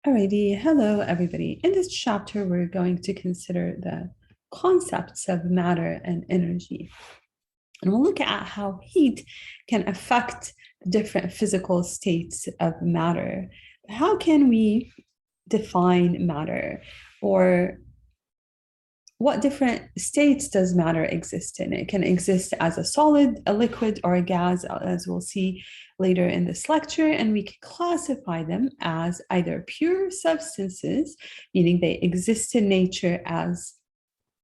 Alrighty, hello everybody. In this chapter, we're going to consider the concepts of matter and energy. And we'll look at how heat can affect different physical states of matter. How can we define matter? Or what different states does matter exist in? It can exist as a solid, a liquid, or a gas, as we'll see later in this lecture. And we can classify them as either pure substances, meaning they exist in nature as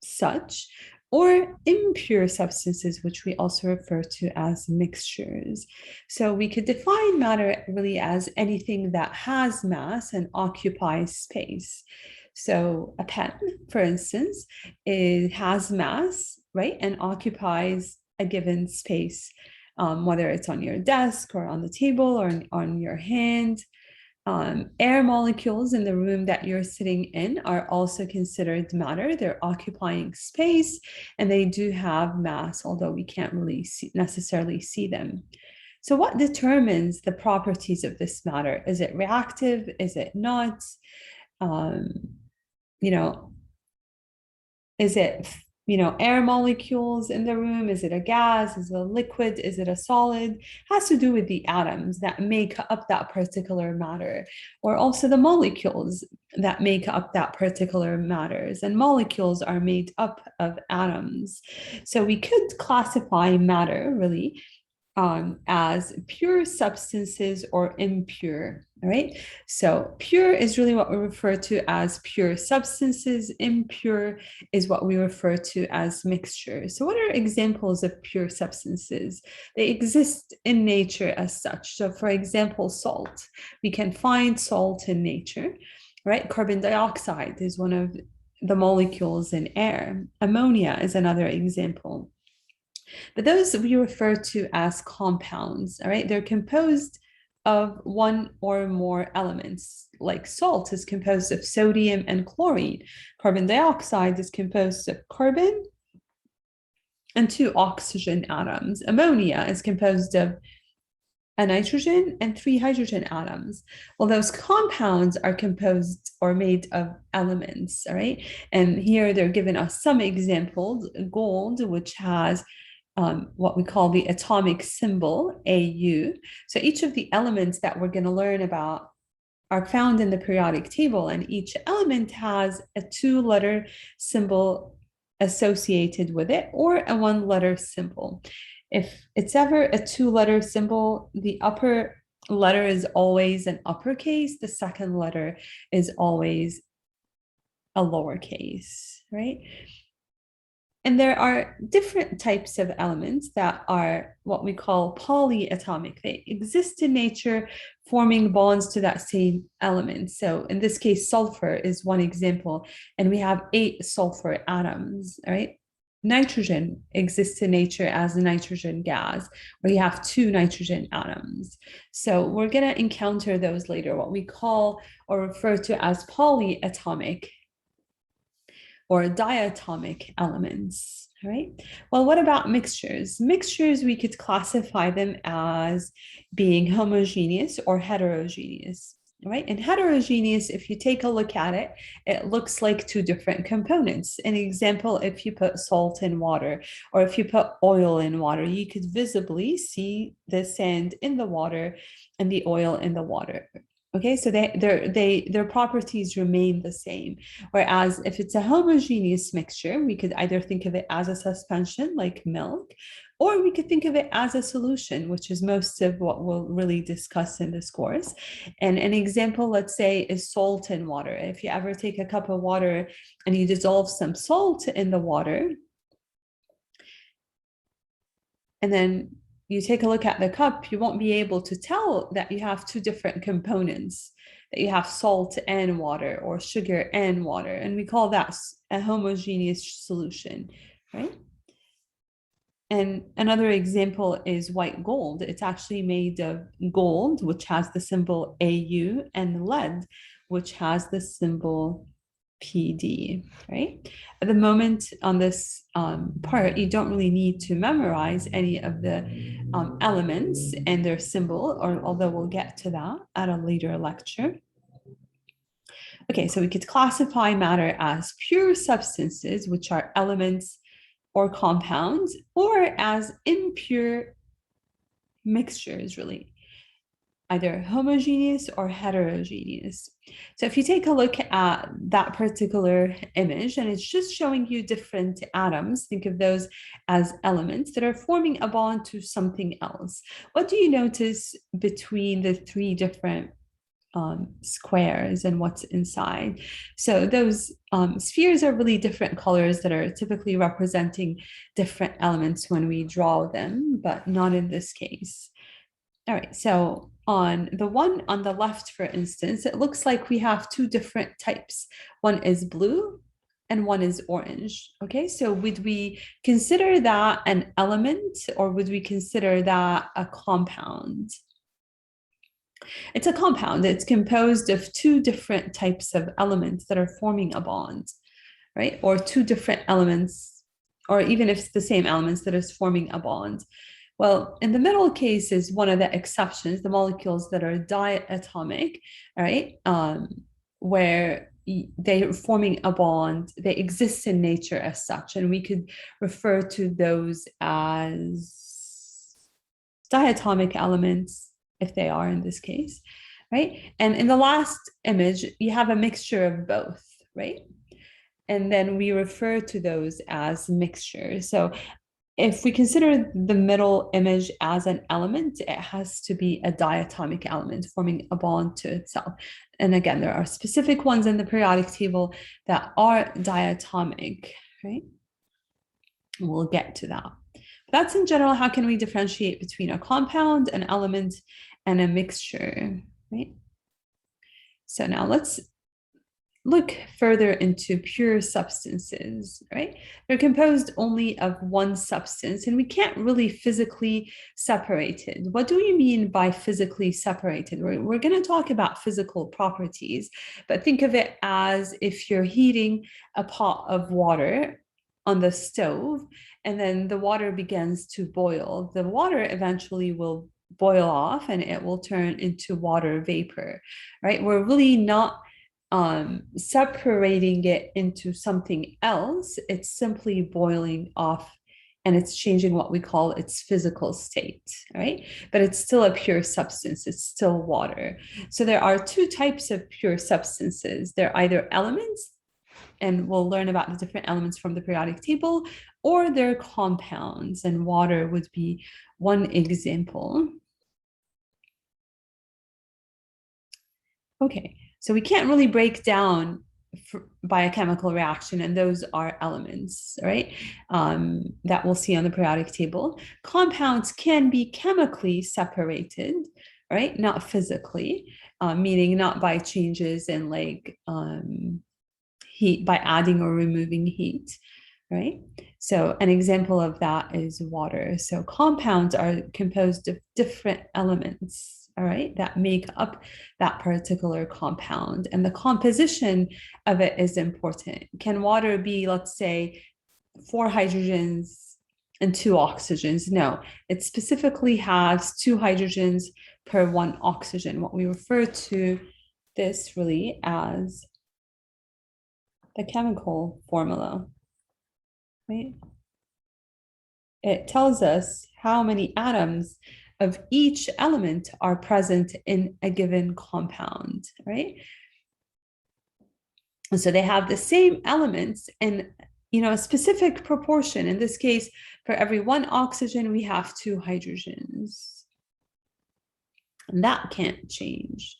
such, or impure substances, which we also refer to as mixtures. So we could define matter really as anything that has mass and occupies space. So a pen, for instance, it has mass, right, and occupies a given space, whether it's on your desk or on the table or on your hand. Air molecules in the room that you're sitting in are also considered matter. They're occupying space and they do have mass, although we can't really necessarily see them. So, what determines the properties of this matter? Is it reactive? Is it not? Um, you know, is it air molecules in the room? Is it a gas? Is it a liquid? Is it a solid? It has to do with the atoms that make up that particular matter, or also the molecules that make up that particular matters. And molecules are made up of atoms. So we could classify matter really as pure substances or impure. All right. So pure is really what we refer to as pure substances. Impure is what we refer to as mixtures. So, what are examples of pure substances? They exist in nature as such. So, for example, salt. We can find salt in nature, right? Carbon dioxide is one of the molecules in air. Ammonia is another example. But those we refer to as compounds, all right? They're composed of one or more elements. Like salt is composed of sodium and chlorine. Carbon dioxide is composed of carbon and two oxygen atoms. Ammonia is composed of a nitrogen and three hydrogen atoms. Well, those compounds are composed or made of elements, all right? And here they're giving us some examples. Gold, which has what we call the atomic symbol, AU. So each of the elements that we're going to learn about are found in the periodic table, and each element has a two-letter symbol associated with it or a one-letter symbol. If it's ever a two-letter symbol, the upper letter is always an uppercase, the second letter is always a lowercase, right? And there are different types of elements that are what we call polyatomic. They exist in nature, forming bonds to that same element. So in this case, sulfur is one example, and we have 8 sulfur atoms, right? Nitrogen exists in nature as a nitrogen gas, where you have 2 nitrogen atoms. So we're going to encounter those later, what we call or refer to as polyatomic or diatomic elements, right? Well, what about mixtures? Mixtures, we could classify them as being homogeneous or heterogeneous, right? And heterogeneous, if you take a look at it, it looks like two different components. An example, if you put salt in water or if you put oil in water, you could visibly see the sand in the water and the oil in the water. Okay, so their properties remain the same. Whereas if it's a homogeneous mixture, we could either think of it as a suspension like milk, or we could think of it as a solution, which is most of what we'll really discuss in this course. And an example, let's say, is salt in water. If you ever take a cup of water and you dissolve some salt in the water, and then you take a look at the cup, you won't be able to tell that you have two different components, that you have salt and water or sugar and water. And we call that a homogeneous solution, right? And another example is white gold. It's actually made of gold, which has the symbol AU, and lead, which has the symbol PD, right? At the moment on this part, you don't really need to memorize any of the elements and their symbol, or although we'll get to that at a later lecture. Okay, so we could classify matter as pure substances, which are elements or compounds, or as impure mixtures, really, either homogeneous or heterogeneous. So if you take a look at that particular image, and it's just showing you different atoms, think of those as elements that are forming a bond to something else. What do you notice between the three different squares and what's inside? So those spheres are really different colors that are typically representing different elements when we draw them, but not in this case. All right, so on the one on the left, for instance, it looks like we have two different types. One is blue and one is orange. Okay, so would we consider that an element, or would we consider that a compound? It's a compound. It's composed of two different types of elements that are forming a bond, right? Or two different elements, or even if it's the same elements that is forming a bond. Well, in the middle case is one of the exceptions, the molecules that are diatomic, right? Where they're forming a bond, they exist in nature as such, and we could refer to those as diatomic elements if they are in this case, right? And in the last image, you have a mixture of both, right? And then we refer to those as mixtures. So if we consider the middle image as an element, it has to be a diatomic element forming a bond to itself. And again, there are specific ones in the periodic table that are diatomic, right? We'll get to that. That's in general, how can we differentiate between a compound, an element, and a mixture, right? So now let's look further into pure substances, right? They're composed only of one substance, and we can't really physically separate it. What do we mean by physically separated? We're going to talk about physical properties, but think of it as if you're heating a pot of water on the stove, and then the water begins to boil. The water eventually will boil off and it will turn into water vapor, right? We're really not separating it into something else. It's simply boiling off and it's changing what we call its physical state, right? But it's still a pure substance, it's still water. So there are two types of pure substances. They're either elements, and we'll learn about the different elements from the periodic table, or they're compounds, and water would be one example. Okay, so we can't really break down biochemical reaction, and those are elements, right? That we'll see on the periodic table. Compounds can be chemically separated, right? Not physically, meaning not by changes in like heat, by adding or removing heat, right? So an example of that is water. So compounds are composed of different elements, all right, that make up that particular compound. And the composition of it is important. Can water be, let's say, 4 hydrogens and 2 oxygens? No, it specifically has 2 hydrogens per 1 oxygen. What we refer to this really as the chemical formula, right? It tells us how many atoms of each element are present in a given compound, right? And so they have the same elements in a specific proportion. In this case, for every 1 oxygen, we have 2 hydrogens. And that can't change,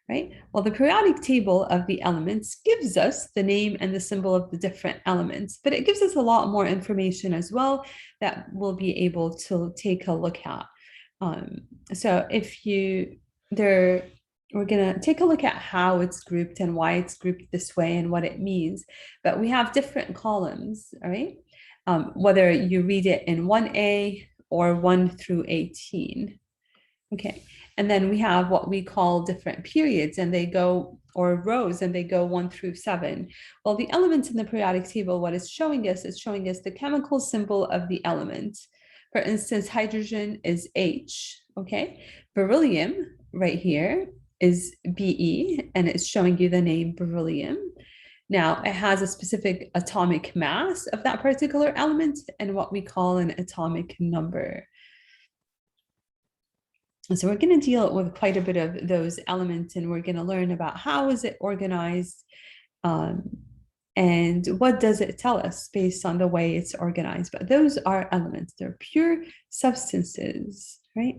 right? Well, the periodic table of the elements gives us the name and the symbol of the different elements, but it gives us a lot more information as well that we'll be able to take a look at. So we're going to take a look at how it's grouped and why it's grouped this way and what it means. But we have different columns, all right? Whether you read it in 1A or 1 through 18. Okay, and then we have what we call different periods, and they go, or rows, and they go 1 through 7. Well, the elements in the periodic table, what it's showing us is showing us the chemical symbol of the element. For instance, hydrogen is H, okay? Beryllium right here is Be, and it's showing you the name beryllium. Now, it has a specific atomic mass of that particular element and what we call an atomic number. So we're going to deal with quite a bit of those elements, and we're going to learn about how is it organized, and what does it tell us based on the way it's organized. But those are elements. They're pure substances, right?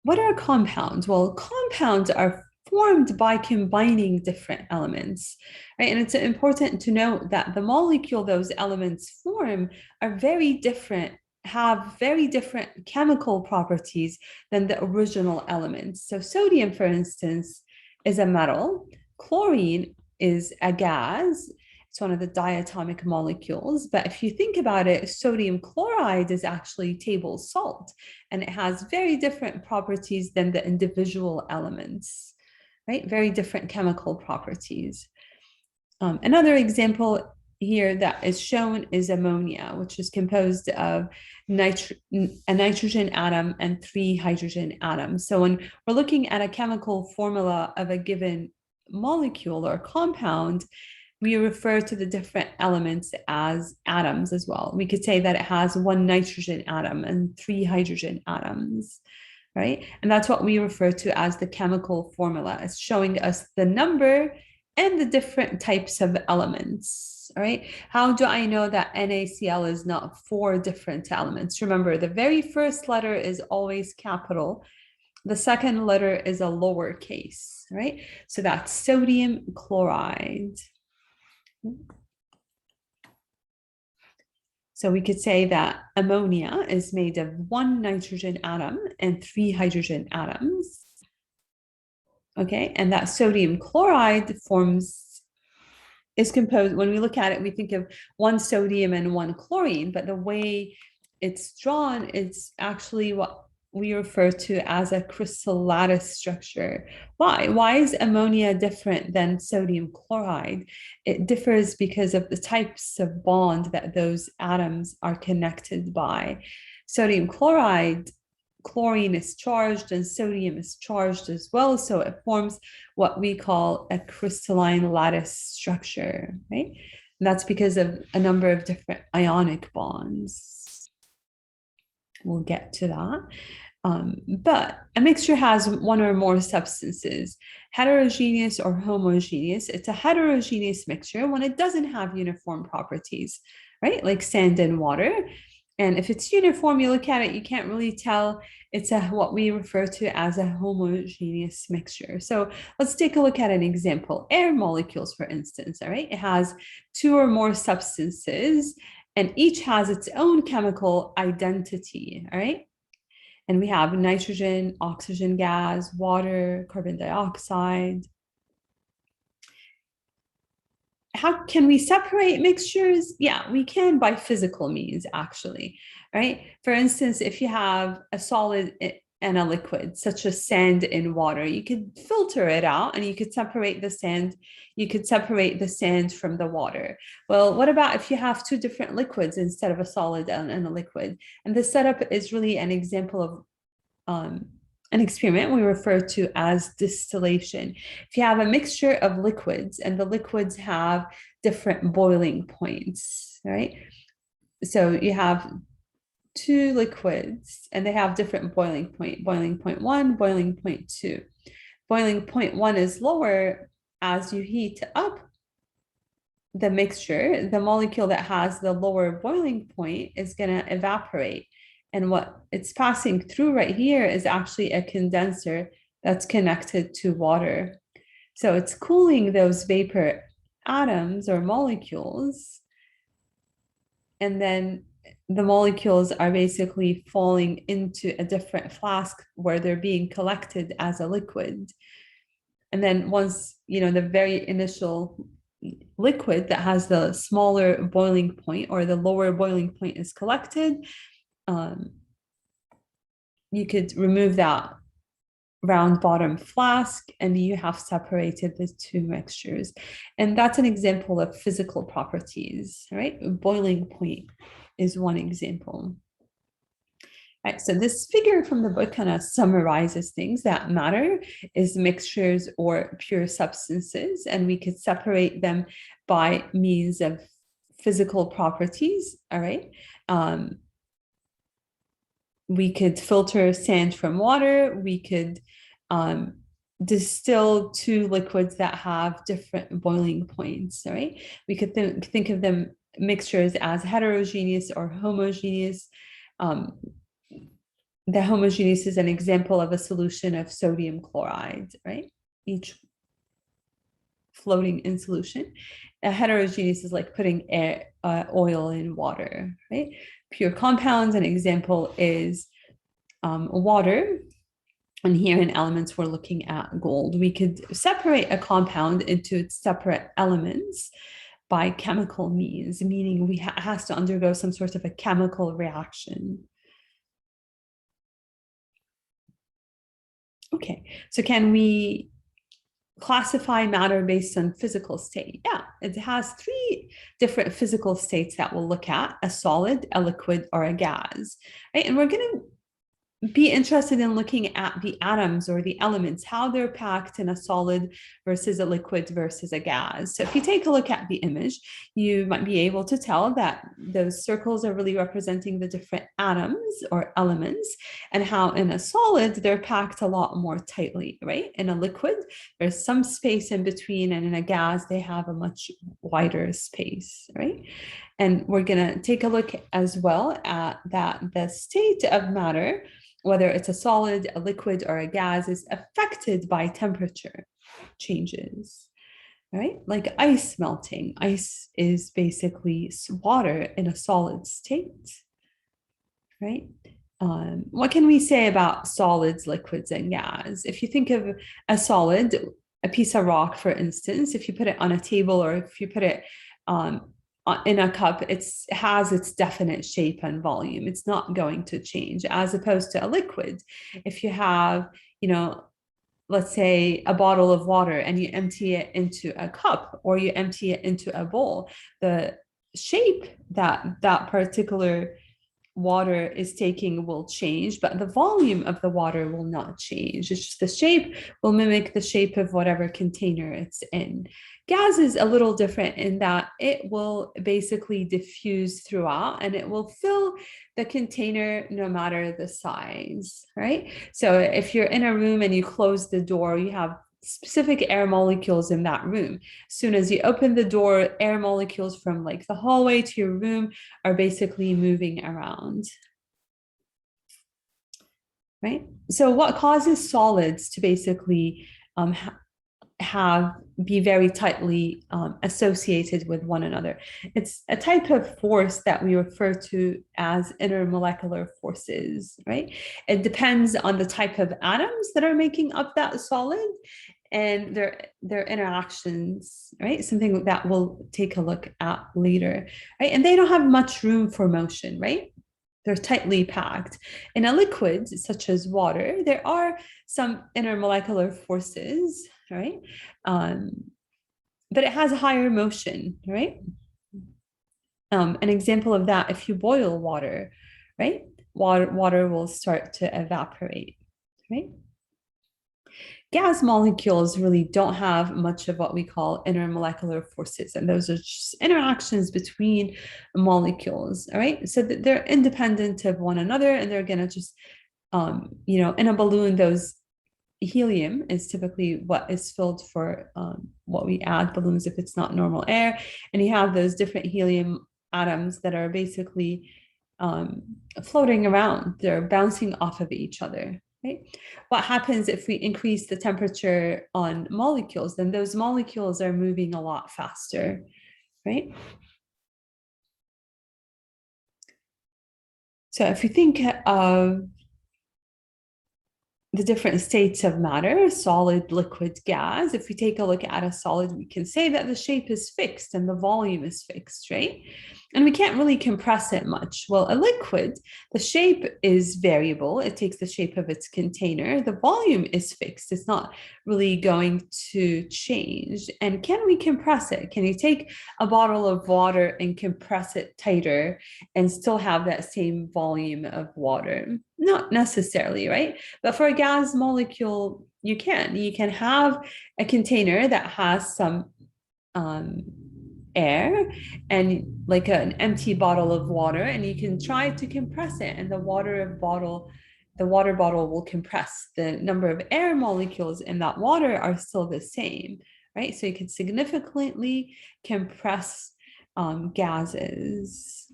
What are compounds? Well, compounds are formed by combining different elements, right? And it's important to note that the molecule those elements form are very different, have very different chemical properties than the original elements. So sodium, for instance, is a metal. Chlorine is a gas. It's one of the diatomic molecules. But if you think about it, sodium chloride is actually table salt, and it has very different properties than the individual elements, right? Very different chemical properties. Another example here that is shown is ammonia, which is composed of a nitrogen atom and 3 hydrogen atoms. So when we're looking at a chemical formula of a given molecule or compound, we refer to the different elements as atoms as well. We could say that it has 1 nitrogen atom and 3 hydrogen atoms, right? And that's what we refer to as the chemical formula. It's showing us the number and the different types of elements, all right? How do I know that NaCl is not 4 different elements? Remember, the very first letter is always capital. The second letter is a lowercase, right? So that's sodium chloride. So we could say that ammonia is made of 1 nitrogen atom and 3 hydrogen atoms. Okay, and that sodium chloride is composed, when we look at it, we think of 1 sodium and 1 chlorine, but the way it's drawn, it's actually what we refer to as a crystal lattice structure. Why? Why is ammonia different than sodium chloride? It differs because of the types of bond that those atoms are connected by. Sodium chloride, chlorine is charged and sodium is charged as well. So it forms what we call a crystalline lattice structure, right? And that's because of a number of different ionic bonds. We'll get to that. But a mixture has 1 or more substances, heterogeneous or homogeneous. It's a heterogeneous mixture when it doesn't have uniform properties, right? Like sand and water. And if it's uniform, you look at it, you can't really tell. It's what we refer to as a homogeneous mixture. So let's take a look at an example. Air molecules, for instance, all right? It has 2 or more substances, and each has its own chemical identity, all right? And we have nitrogen, oxygen gas, water, carbon dioxide. How can we separate mixtures? Yeah, we can by physical means, actually, right? For instance, if you have a solid and a liquid, such as sand in water, you could filter it out and you could separate the sand. You could separate the sand from the water. Well, what about if you have 2 different liquids instead of a solid and a liquid? And the setup is really an example of an experiment we refer to as distillation. If you have a mixture of liquids and the liquids have different boiling points, right? So you have 2 liquids and they have different boiling point 1, boiling point 2. Boiling point 1 is lower. As you heat up the mixture, the molecule that has the lower boiling point is going to evaporate. And what it's passing through right here is actually a condenser that's connected to water. So it's cooling those vapor atoms or molecules. And then the molecules are basically falling into a different flask where they're being collected as a liquid. And then once, the very initial liquid that has the smaller boiling point or the lower boiling point is collected, you could remove that round bottom flask and you have separated the 2 mixtures. And that's an example of physical properties, right? Boiling point is one example. Right, so this figure from the book kind of summarizes things that matter is mixtures or pure substances, and we could separate them by means of physical properties. All right. We could filter sand from water. We could distill two liquids that have different boiling points. All right. We could think of them mixtures as heterogeneous or homogeneous. The homogeneous is an example of a solution of sodium chloride, right? Each floating in solution. A heterogeneous is like putting oil in water, right? Pure compounds, an example is water. And here in elements, we're looking at gold. We could separate a compound into its separate elements by chemical means, meaning we has to undergo some sort of a chemical reaction. Okay, so can we classify matter based on physical state? Yeah, it has three different physical states that we'll look at: a solid, a liquid, or a gas. Right? And we're going to be interested in looking at the atoms or the elements, how they're packed in a solid versus a liquid versus a gas. So if you take a look at the image, you might be able to tell that those circles are really representing the different atoms or elements, and how in a solid, they're packed a lot more tightly, right? In a liquid, there's some space in between, and in a gas, they have a much wider space, right? And we're going to take a look as well at that the state of matter, whether it's a solid, a liquid, or a gas, is affected by temperature changes, right? Like ice melting. Ice is basically water in a solid state, right? What can we say about solids, liquids, and gas? If you think of a solid, a piece of rock, for instance, if you put it on a table or if you put it in a cup, it has its definite shape and volume. It's not going to change, as opposed to a liquid. If you have, let's say a bottle of water and you empty it into a cup or you empty it into a bowl, the shape that that particular water is taking will change, but the volume of the water will not change. It's just the shape will mimic the shape of whatever container it's in. Gas is a little different in that it will basically diffuse throughout and it will fill the container no matter the size, right? So if you're in a room and you close the door, you have specific air molecules in that room. As soon as you open the door, air molecules from like the hallway to your room are basically moving around, right? So what causes solids to basically be very tightly associated with one another? It's a type of force that we refer to as intermolecular forces, right? It depends on the type of atoms that are making up that solid and their interactions, right? Something that we'll take a look at later, right? And they don't have much room for motion, right? They're tightly packed. In a liquid, such as water, there are some intermolecular forces, right? But it has higher motion, right? An example of that, if you boil water, right? Water will start to evaporate, right? Gas molecules really don't have much of what we call intermolecular forces, and those are just interactions between molecules, all right? So they're independent of one another, and they're gonna just, in a balloon, those helium is typically what is filled for what we add balloons if it's not normal air, and you have those different helium atoms that are basically floating around. They're bouncing off of each other. Right? What happens if we increase the temperature on molecules? Then those molecules are moving a lot faster, right? So if you think of the different states of matter, solid, liquid, gas, if we take a look at a solid, we can say that the shape is fixed and the volume is fixed, right? And we can't really compress it much. Well, a liquid, the shape is variable. It takes the shape of its container. The volume is fixed. It's not really going to change. And can we compress it? Can you take a bottle of water and compress it tighter and still have that same volume of water? Not necessarily, right? But for a gas molecule, you can have a container that has some um, air and like an empty bottle of water, and you can try to compress it, and the water bottle will compress. The number of air molecules in that water are still the same, right? So you can significantly compress gases.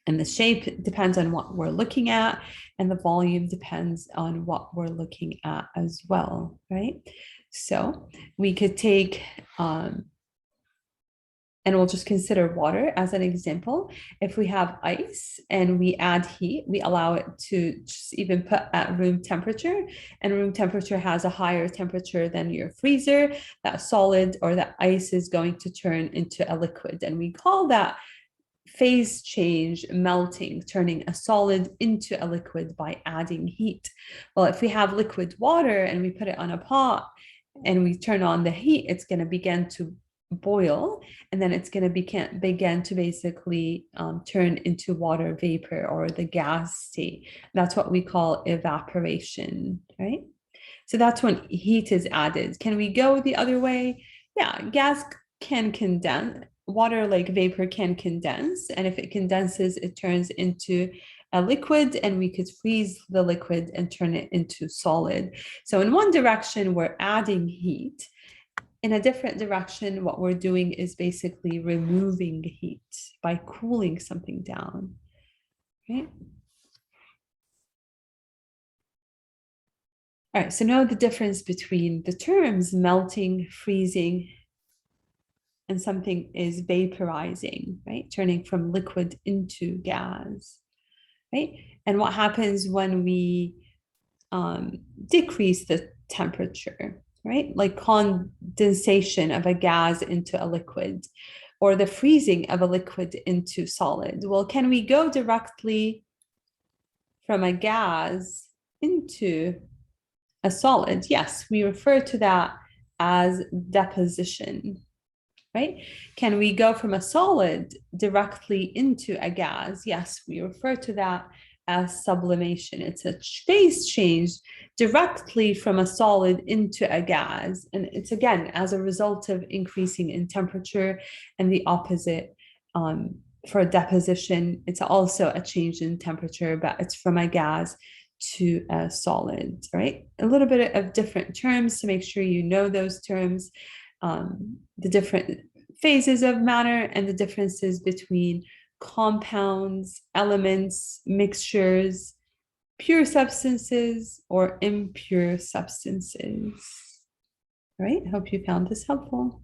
And the shape depends on what we're looking at, and the volume depends on what we're looking at as well, right? So we could take, and we'll just consider water as an example. If we have ice and we add heat, we allow it to just even put at room temperature, and room temperature has a higher temperature than your freezer, that solid or that ice is going to turn into a liquid. And we call that phase change melting, turning a solid into a liquid by adding heat. Well, if we have liquid water and we put it on a pot and we turn on the heat, it's going to begin to boil, and then it's going to begin to basically turn into water vapor or the gas state. That's what we call evaporation, right? So that's when heat is added. Can we go the other way? Yeah, gas can condense, water like vapor can condense, and if it condenses, it turns into a liquid, and we could freeze the liquid and turn it into solid. So in one direction, we're adding heat. In a different direction, what we're doing is basically removing heat by cooling something down, right? All right, so know the difference between the terms melting, freezing, and something is vaporizing, right? Turning from liquid into gas, right? And what happens when we decrease the temperature, right? Like condensation of a gas into a liquid, or the freezing of a liquid into solid. Well, can we go directly from a gas into a solid? Yes, we refer to that as deposition, right? Can we go from a solid directly into a gas? Yes, we refer to that as sublimation. It's a phase change directly from a solid into a gas. And it's again, as a result of increasing in temperature, and the opposite for deposition. It's also a change in temperature, but it's from a gas to a solid, right? A little bit of different terms to make sure you know those terms. The different phases of matter and the differences between compounds, elements, mixtures, pure substances, or impure substances. All right, I hope you found this helpful.